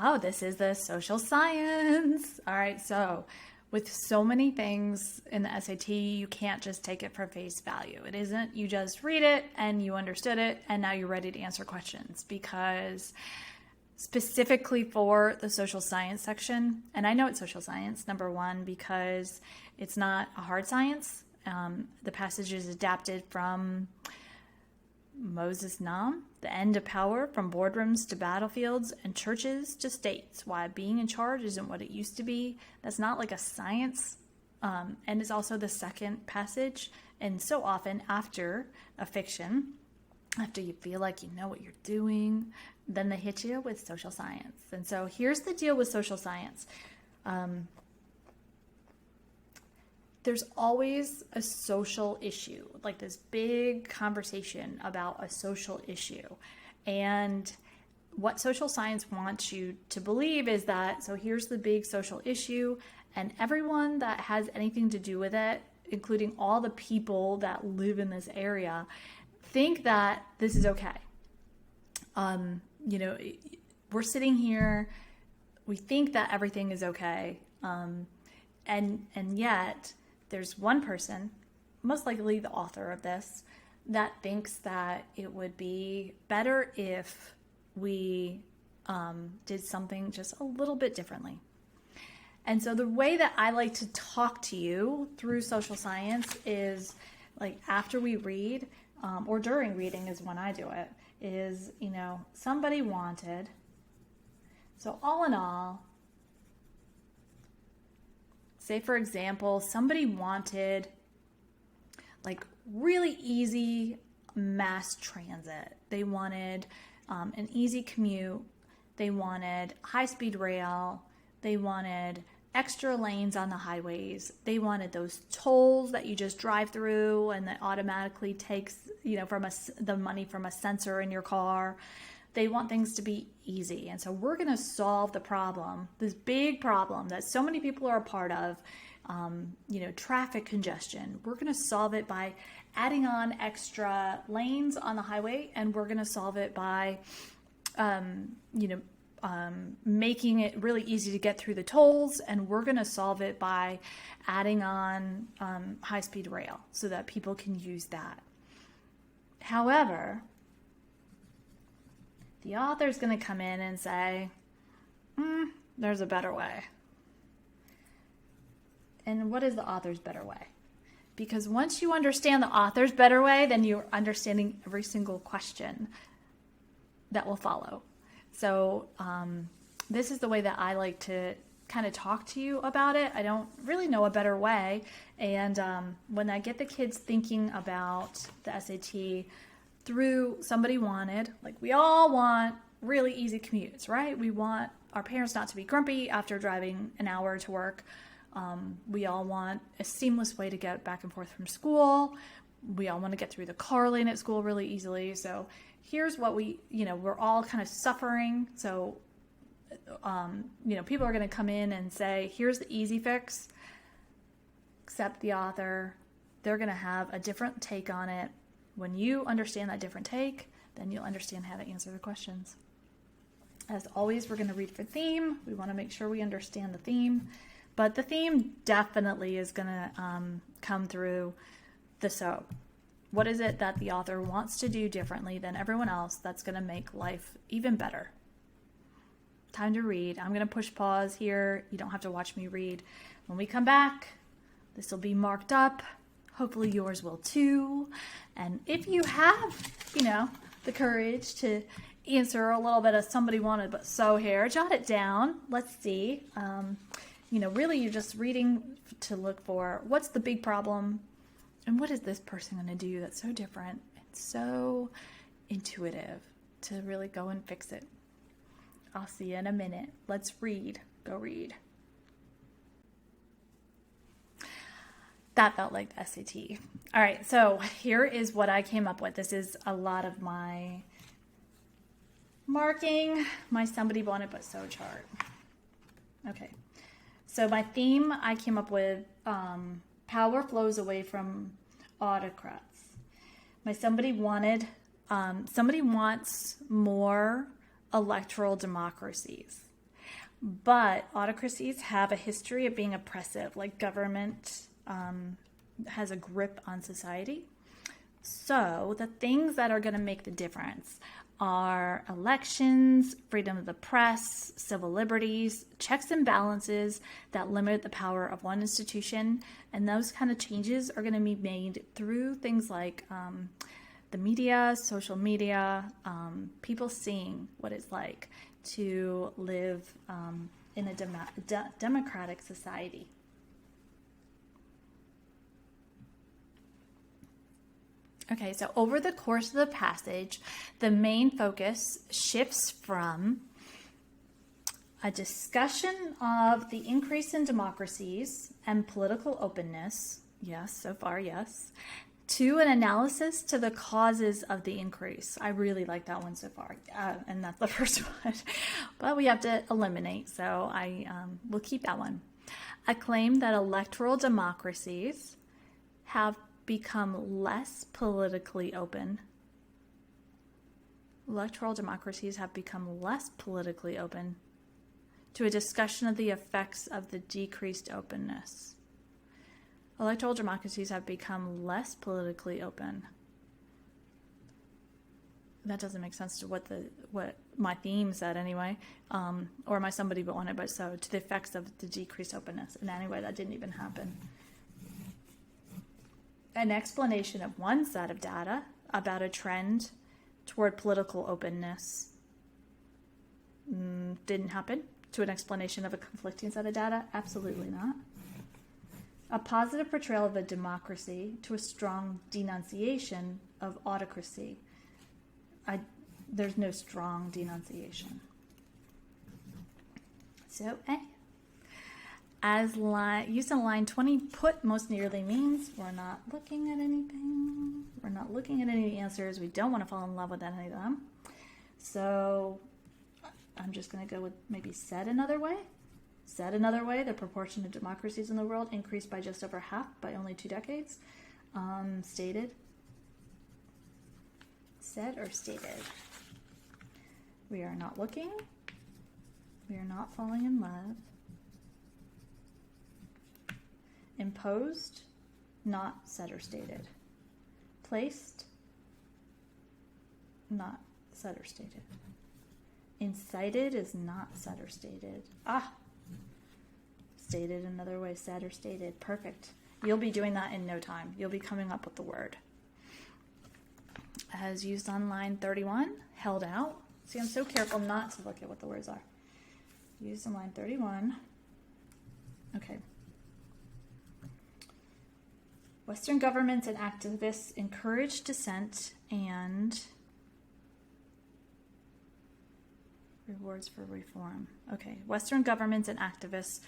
Oh, this is the social science. All right, so with so many things in the SAT, you can't just take it for face value. It isn't you just read it and you understood it and now you're ready to answer questions, because specifically for the social science section, and I know it's social science, number one, because it's not a hard science. The passage is adapted from Moses Nam, The End of Power, from boardrooms to battlefields and churches to states, why being in charge isn't what it used to be. That's not like a science. And it's also the second passage. And so often after a fiction, after you feel like you know what you're doing, then they hit you with social science. And so here's the deal with social science. There's always a social issue, like this big conversation about a social issue. And what social science wants you to believe is that, so here's the big social issue, and everyone that has anything to do with it, including all the people that live in this area, think that this is okay. We're sitting here, we think that everything is okay, and yet there's one person, most likely the author of this, that thinks that it would be better if we did something just a little bit differently. And so the way that I like to talk to you through social science is, like, after we read, or during reading is when I do it, is, somebody wanted. So all in all, say, for example, somebody wanted like really easy mass transit. They wanted an easy commute. They wanted high-speed rail. They wanted extra lanes on the highways. They wanted those tolls that you just drive through and that automatically takes, the money from a sensor in your car. They want things to be easy. And so we're going to solve the problem, this big problem that so many people are a part of, traffic congestion. We're going to solve it by adding on extra lanes on the highway, and we're going to solve it by, making it really easy to get through the tolls, and we're going to solve it by adding on high-speed rail so that people can use that. However, the author's going to come in and say, there's a better way. And what is the author's better way? Because once you understand the author's better way, then you're understanding every single question that will follow. So this is the way that I like to kind of talk to you about it. I don't really know a better way. And when I get the kids thinking about the SAT through somebody wanted, like we all want really easy commutes, right? We want our parents not to be grumpy after driving an hour to work. We all want a seamless way to get back and forth from school. We all want to get through the car lane at school really easily. So here's what we're all kind of suffering. So, people are going to come in and say, here's the easy fix, except the author, they're going to have a different take on it. When you understand that different take, then you'll understand how to answer the questions. As always, we're going to read for theme. We want to make sure we understand the theme, but the theme definitely is going to come through the so. What is it that the author wants to do differently than everyone else that's going to make life even better? Time to read. I'm going to push pause here. You don't have to watch me read. When we come back, this will be marked up. Hopefully yours will too. And if you have, the courage to answer a little bit of somebody wanted but so here, jot it down. Let's see. Really you're just reading to look for what's the big problem and what is this person going to do that's so different and so intuitive to really go and fix it. I'll see you in a minute. Let's read. Go read. That felt like the SAT. All right, so here is what I came up with. This is a lot of my marking, my somebody wanted but so chart. Okay, so my theme I came up with, power flows away from autocrats. My somebody wanted, somebody wants more electoral democracies. But autocracies have a history of being oppressive, like government has a grip on society. So the things that are going to make the difference are elections, freedom of the press, civil liberties, checks and balances that limit the power of one institution. And those kind of changes are going to be made through things like the media, social media, people seeing what it's like to live in a democratic society. Okay, so over the course of the passage, the main focus shifts from a discussion of the increase in democracies and political openness, yes, so far, yes, to an analysis to the causes of the increase. I really like that one so far, and that's the first one. But we have to eliminate, so I will keep that one. A claim that electoral democracies have become less politically open. Electoral democracies have become less politically open to a discussion of the effects of the decreased openness. Electoral democracies have become less politically open. That doesn't make sense to what my theme said anyway, or my somebody but wanted, but so to the effects of the decreased openness. And anyway, that didn't even happen. An explanation of one set of data about a trend toward political openness didn't happen. To an explanation of a conflicting set of data, absolutely not. A positive portrayal of a democracy to a strong denunciation of autocracy. There's no strong denunciation. So A. As used in line 20, put most nearly means we're not looking at anything. We're not looking at any answers. We don't want to fall in love with any of them. So I'm just going to go with maybe said another way. Said another way, the proportion of democracies in the world increased by just over half by only 2 decades. Stated. Said or stated. We are not looking. We are not falling in love. Imposed, not said or stated. Placed, not said or stated. Incited is not said or stated. Stated another way, said or stated. Perfect. You'll be doing that in no time. You'll be coming up with the word. As used on line 31, held out. See, I'm so careful not to look at what the words are. Used on line 31. Okay. Western governments and activists encourage dissent and rewards for reform. Okay, Western governments and activists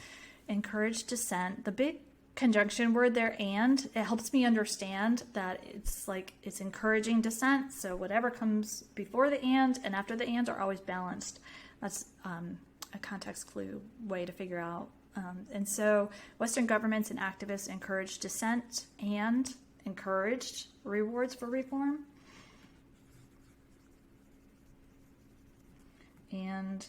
encourage dissent. The big conjunction word there, and, it helps me understand that it's encouraging dissent. So whatever comes before the and after the and are always balanced. That's a context clue way to figure out. And so Western governments and activists encourage dissent and encouraged rewards for reform. And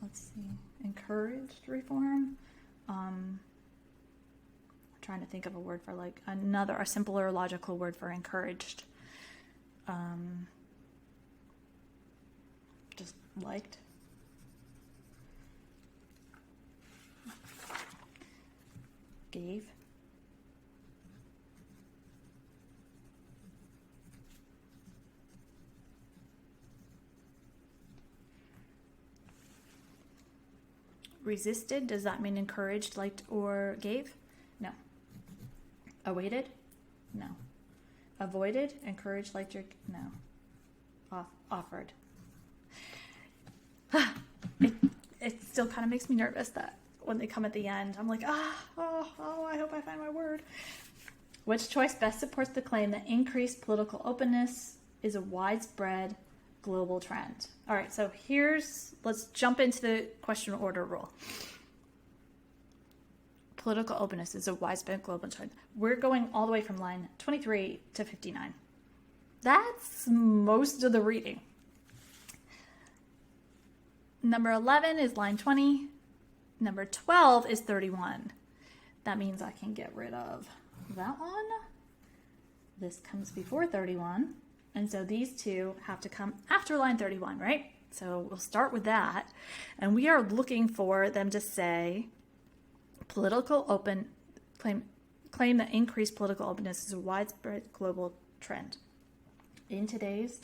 let's see, encouraged reform. I'm trying to think of a word for a simpler logical word for encouraged. Just liked. Gave. Resisted, does that mean encouraged, liked, or gave? No. Awaited? No. Avoided, encouraged, liked, or no. Offered. It still kind of makes me nervous that when they come at the end, I'm like, I hope I find my word. Which choice best supports the claim that increased political openness is a widespread global trend? All right, so let's jump into the question order rule. Political openness is a widespread global trend. We're going all the way from line 23 to 59. That's most of the reading. Number 11 is line 20. Number 12 is 31. That means I can get rid of that one. This comes before 31. And so these two have to come after line 31, right? So we'll start with that. And we are looking for them to say claim that increased political openness is a widespread global trend. In today's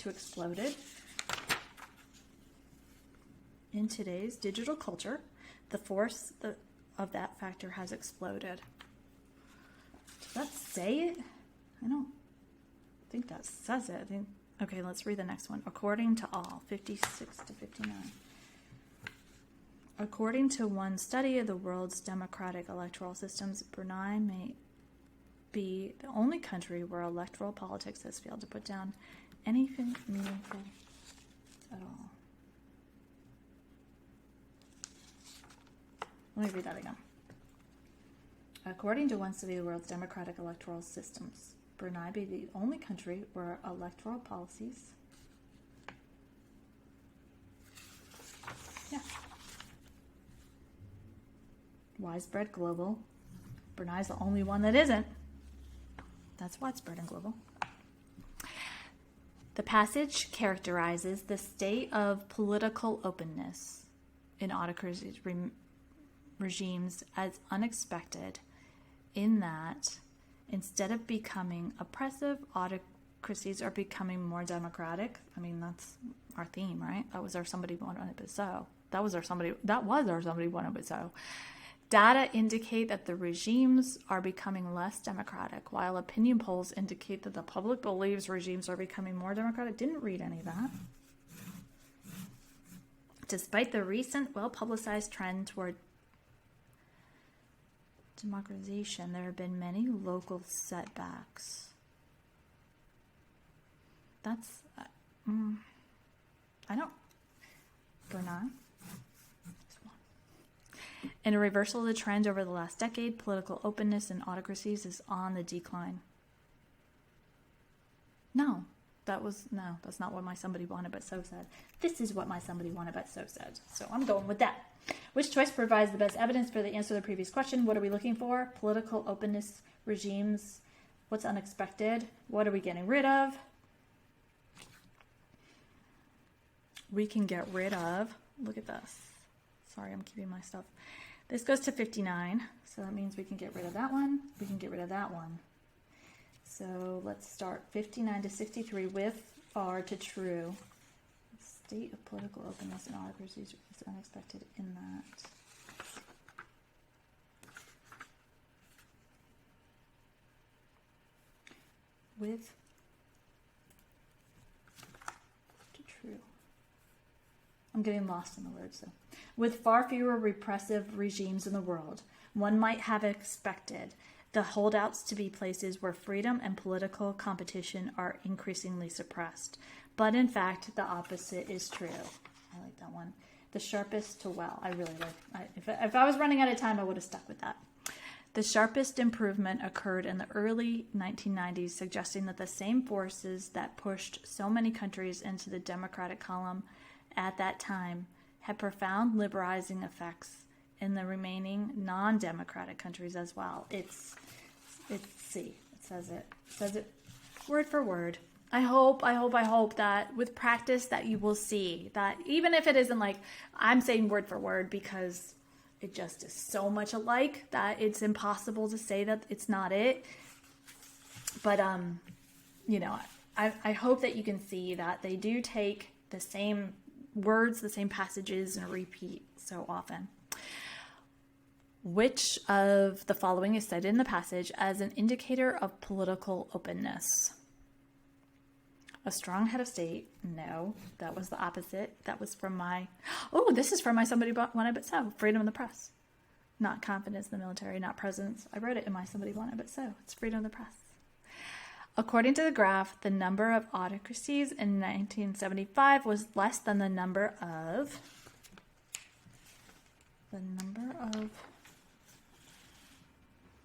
digital culture, the force of that factor has exploded. Does that say it? I don't think that says it. Okay, let's read the next one. According to all, 56 to 59. According to one study of the world's democratic electoral systems, Brunei may be the only country where electoral politics has failed to put down anything meaningful at all. Let me read that again. According to one study of the world's democratic electoral systems, Brunei be the only country where electoral policies widespread global. Brunei's the only one that isn't. That's widespread and global. The passage characterizes the state of political openness in autocracy regimes as unexpected, in that instead of becoming oppressive, autocracies are becoming more democratic. I mean, that's our theme, right? That was our somebody wanted it so. That was our somebody wanted it so. Data indicate that the regimes are becoming less democratic, while opinion polls indicate that the public believes regimes are becoming more democratic. Didn't read any of that. Despite the recent well-publicized trend toward democratization, there have been many local setbacks. That's, Brunei. In a reversal of the trend over the last decade, political openness in autocracies is on the decline. That's not what my somebody wanted but so said. This is what my somebody wanted but so said. So I'm going with that. Which choice provides the best evidence for the answer to the previous question? What are we looking for? Political openness regimes. What's unexpected? What are we getting rid of? We can get rid of, look at this. Sorry, I'm keeping my stuff. This goes to 59, so that means we can get rid of that one. We can get rid of that one. So let's start 59 to 63 with far to true. State of political openness in autocracies is unexpected in that. With to true. I'm getting lost in the words though. With far fewer repressive regimes in the world, one might have expected the holdouts to be places where freedom and political competition are increasingly suppressed. But in fact, the opposite is true. I like that one. The sharpest to well. I really like. If I was running out of time, I would have stuck with that. The sharpest improvement occurred in the early 1990s, suggesting that the same forces that pushed so many countries into the democratic column at that time had profound liberalizing effects in the remaining non-democratic countries as well. It's C. It says it word for word. I hope that with practice that you will see that even if it isn't like I'm saying word for word because it just is so much alike that it's impossible to say that it's not it. But I hope that you can see that they do take the same words, the same passages, and repeat so often. Which of the following is cited in the passage as an indicator of political openness? A strong head of state? No, that was the opposite. That was from this is from my somebody wanted but so. Freedom of the press. Not confidence in the military, not presence. I wrote it in my somebody wanted but so. It's freedom of the press. According to the graph, the number of autocracies in 1975 was less than the number of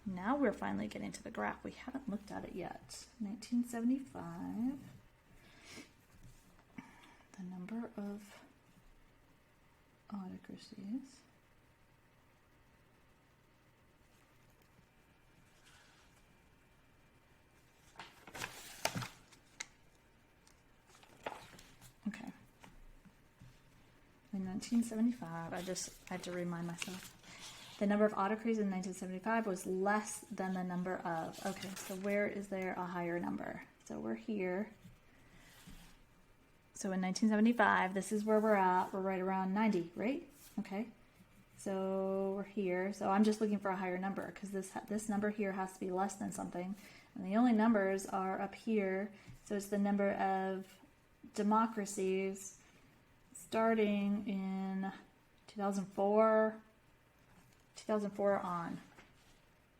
now we're finally getting to the graph. We haven't looked at it yet. 1975. democracies. Okay. In 1975, I just had to remind myself. The number of autocracies in 1975 was less than the number of. Okay, so where is there a higher number? So we're here. So in 1975, this is where we're at. We're right around 90, right? Okay. So we're here. So I'm just looking for a higher number because this number here has to be less than something. And the only numbers are up here. So it's the number of democracies starting in 2004 on,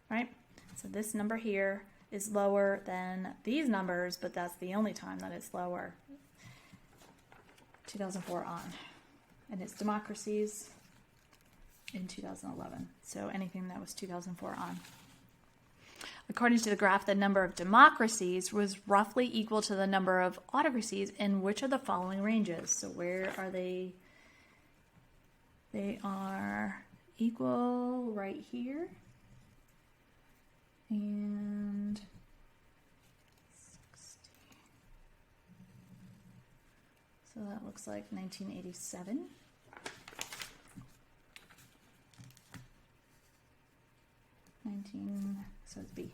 right? So this number here is lower than these numbers, but that's the only time that it's lower. 2004 on. And it's democracies in 2011. So anything that was 2004 on. According to the graph, the number of democracies was roughly equal to the number of autocracies in which of the following ranges? So where are they? They are equal right here. And 60. So that looks like 1987. So it's B.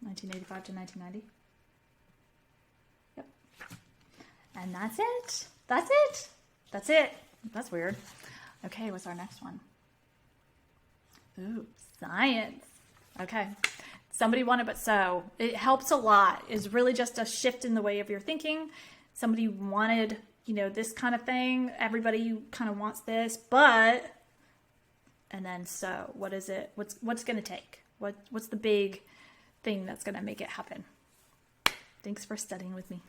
1985 to 1990. Yep. And that's it. That's it. That's it. That's weird. Okay, what's our next one? Ooh, science. Okay. Somebody wanted but so. It helps a lot. It's really just a shift in the way of your thinking. Somebody wanted, this kind of thing. Everybody kind of wants this, but... And then so, what is it? What's going to take? What's the big thing that's going to make it happen? Thanks for studying with me.